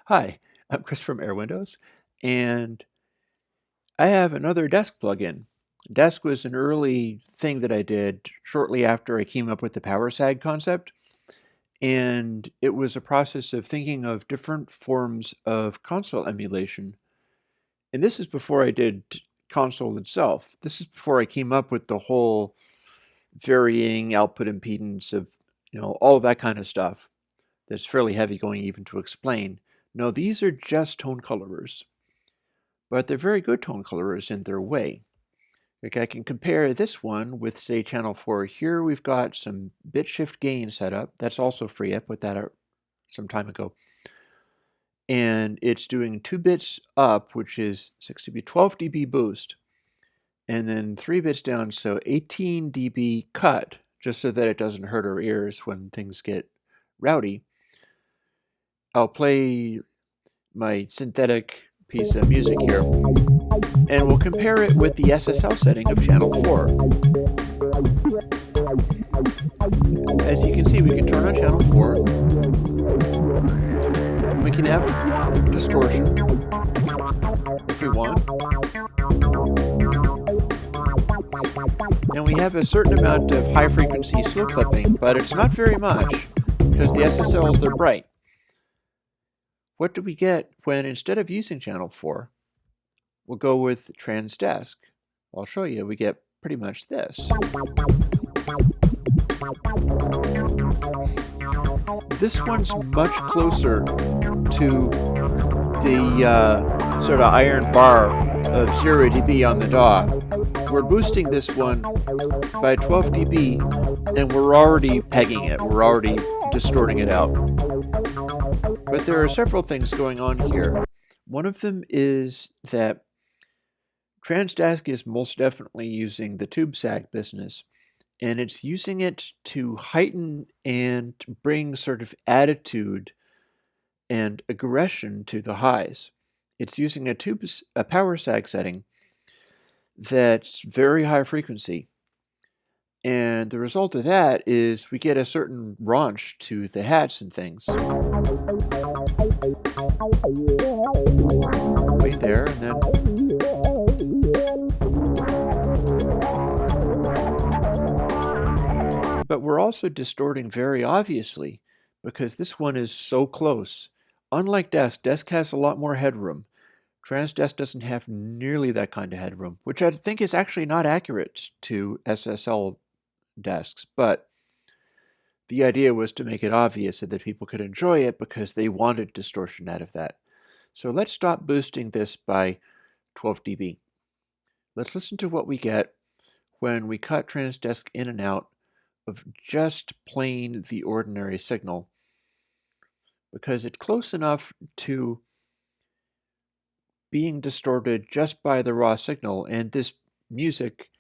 Hi, I'm Chris from airwindows, and I have another Desk plugin. Desk was an early thing that I did shortly after I came up with the power sag concept, and it was a process of thinking of different forms of console emulation. And this is before I did console itself. This is before I came up with the whole varying output impedance of, all that kind of stuff that's fairly heavy going even to explain. No, these are just tone colorers, but they're very good tone colorers in their way. Like I can compare this one with, say, channel 4. Here we've got some bit shift gain set up. That's also free. I put that out some time ago. And it's doing 2 bits up, which is 6 dB, 12 dB boost, and then 3 bits down, so 18 dB cut, just so that it doesn't hurt our ears when things get rowdy. I'll play my synthetic piece of music here, and we'll compare it with the SSL setting of channel 4. As you can see, we can turn on channel 4. We can have distortion if we want. And we have a certain amount of high frequency slow clipping, but it's not very much because the SSLs, they're bright. What do we get when instead of using channel 4, we'll go with TransDesk? I'll show you. We get pretty much this. This one's much closer to the sort of iron bar of 0 dB on the DAW. We're boosting this one by 12 dB, and we're already pegging it. We're already distorting it out. But there are several things going on here. One of them is that TransDesk is most definitely using the tube sag business, and it's using it to heighten and bring sort of attitude and aggression to the highs. It's using a power sag setting that's very high frequency. And the result of that is we get a certain raunch to the hats and things. Wait there, and then but we're also distorting very obviously because this one is so close. Unlike Desk has a lot more headroom. TransDesk doesn't have nearly that kind of headroom, which I think is actually not accurate to SSL desks, but the idea was to make it obvious so that people could enjoy it because they wanted distortion out of that. So let's stop boosting this by 12 dB. Let's listen to what we get when we cut TransDesk in and out of just plain the ordinary signal, because it's close enough to being distorted just by the raw signal, and this music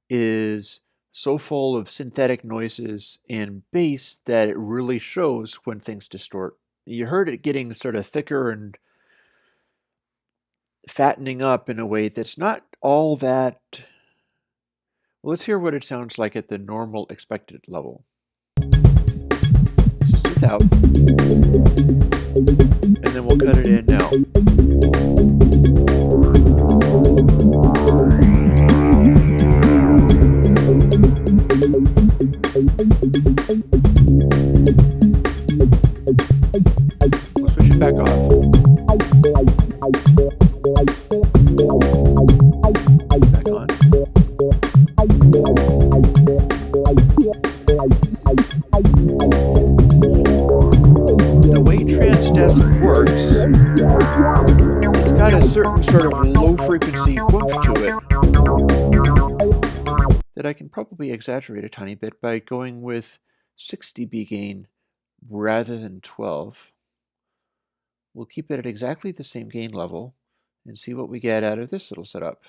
is so full of synthetic noises and bass that it really shows when things distort. You heard it getting sort of thicker and fattening up in a way that's not all that. Well, let's hear what it sounds like at the normal expected level. This is without, and then we'll cut it in now. We'll switch it back off. Back on. The way TransDesk works, it's got a certain sort of low frequency woof to it that I can probably exaggerate a tiny bit by going with 6 dB gain rather than 12. We'll keep it at exactly the same gain level and see what we get out of this little setup.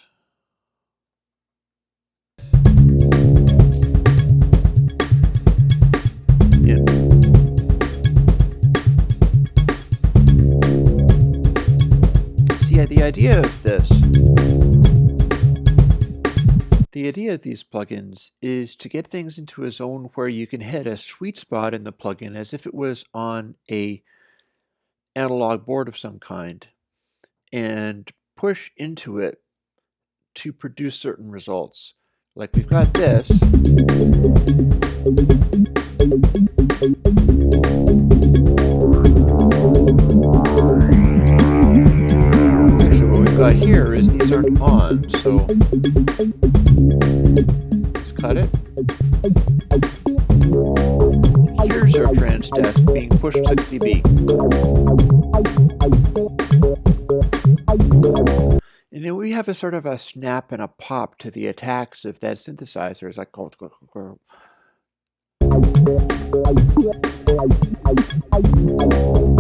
See, the idea of these plugins is to get things into a zone where you can hit a sweet spot in the plugin as if it was on a analog board of some kind and push into it to produce certain results. Like we've got this. Actually, what we've got here is these aren't on, so let's cut it. Here's our TransDesk being pushed 6 dB. And then we have a sort of a snap and a pop to the attacks of that synthesizer. It's like,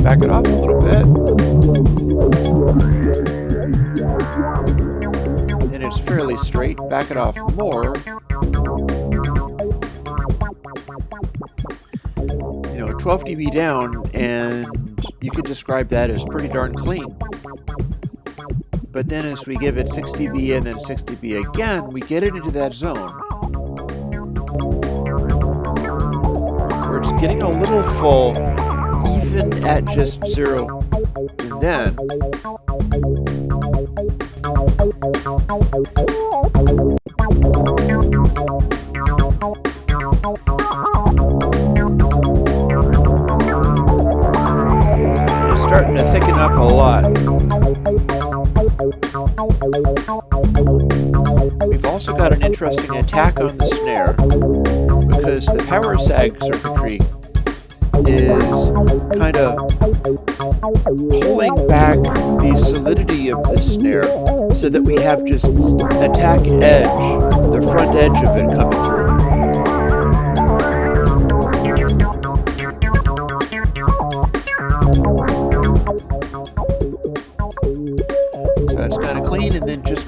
back it off a little bit. And it's fairly straight. Back it off more. 12 dB down, and you could describe that as pretty darn clean. But then as we give it 6 dB and then 6 dB again, we get it into that zone where it's getting a little full, even at just 0. And then it's starting to thicken up a lot. We've also got an interesting attack on the snare because the power sag circuitry is kind of pulling back the solidity of the snare so that we have just attack edge, the front edge of it coming through. That's kind of clean, and then just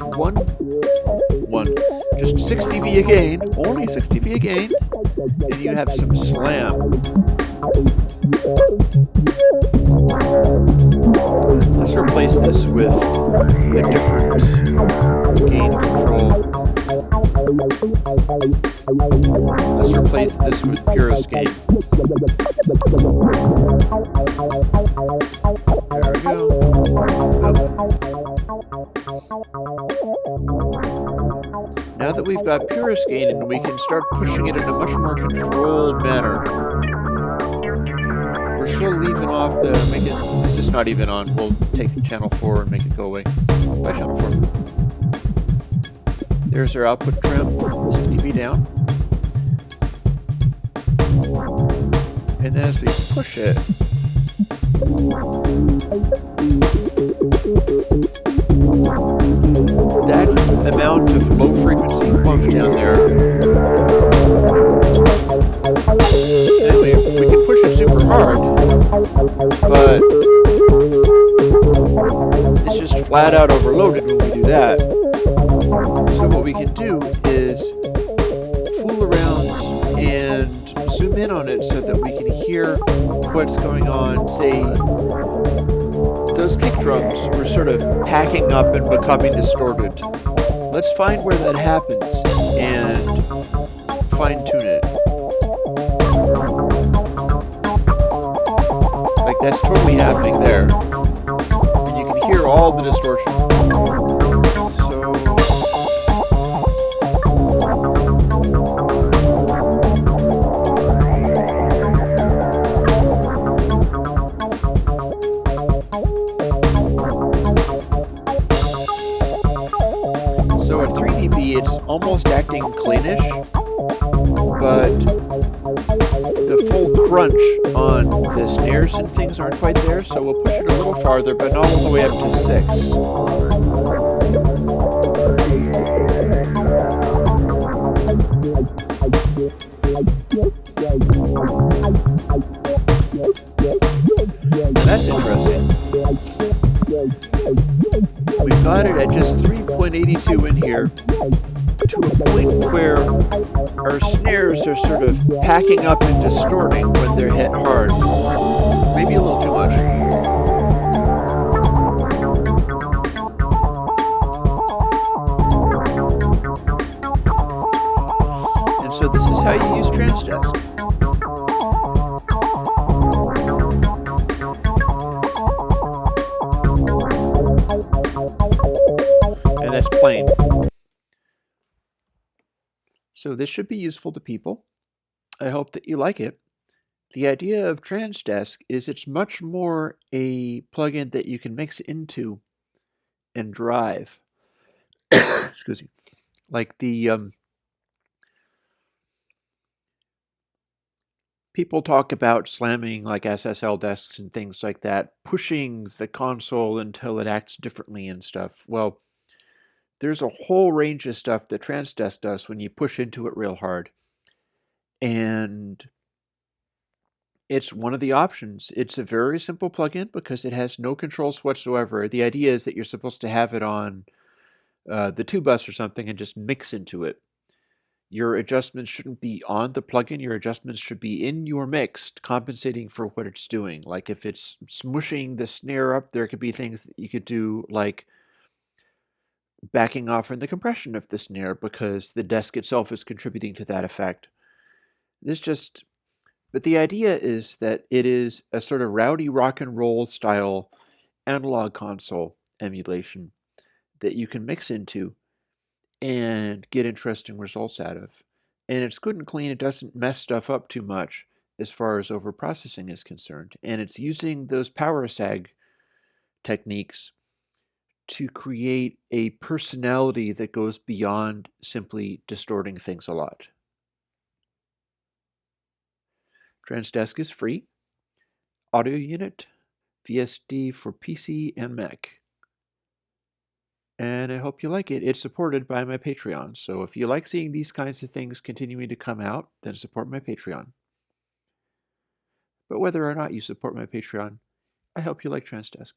just 6 dB again, only 6 dB again, and you have some slam. Let's replace this with a different gain control. Let's replace this with purist gain. There we go. Now that we've got purist gain in, we can start pushing it in a much more controlled manner. We're still leaving off the this is not even on. We'll take channel 4 and make it go away. By channel 4. There's our output trim, 6 dB down. And then as we push it, that amount of low frequency bump down there. Anyway, we can push it super hard, but it's just flat out overloaded when we do that. So what we can do is fool around and zoom in on it so that we can hear what's going on. Say, those kick drums were sort of packing up and becoming distorted. Let's find where that happens and fine-tune it. Like, that's totally happening there. And you can hear all the distortion. So at 3 dB, it's almost acting cleanish, but the full crunch on the snares and things aren't quite there, so we'll push it a little farther, but not all the way up to 6. That's interesting. We've got it at just 3.82 in here, to a point where our snares are sort of packing up and distorting when they're hit hard. Maybe a little too much. And so this is how you use TransDesk. So this should be useful to people. I hope that you like it. The idea of TransDesk is it's much more a plugin that you can mix into and drive. Excuse me. Like the people talk about slamming like SSL desks and things like that, pushing the console until it acts differently and stuff. Well, there's a whole range of stuff that TransDesk does when you push into it real hard. And it's one of the options. It's a very simple plugin because it has no controls whatsoever. The idea is that you're supposed to have it on the 2 bus or something and just mix into it. Your adjustments shouldn't be on the plugin. Your adjustments should be in your mix, compensating for what it's doing. Like if it's smushing the snare up, there could be things that you could do, like backing off from the compression of the snare because the desk itself is contributing to that effect. But the idea is that it is a sort of rowdy rock and roll style analog console emulation that you can mix into and get interesting results out of. And it's good and clean. It doesn't mess stuff up too much as far as overprocessing is concerned. And it's using those power sag techniques to create a personality that goes beyond simply distorting things a lot. TransDesk is free. Audio unit, VSD for PC and Mac. And I hope you like it. It's supported by my Patreon. So if you like seeing these kinds of things continuing to come out, then support my Patreon. But whether or not you support my Patreon, I hope you like TransDesk.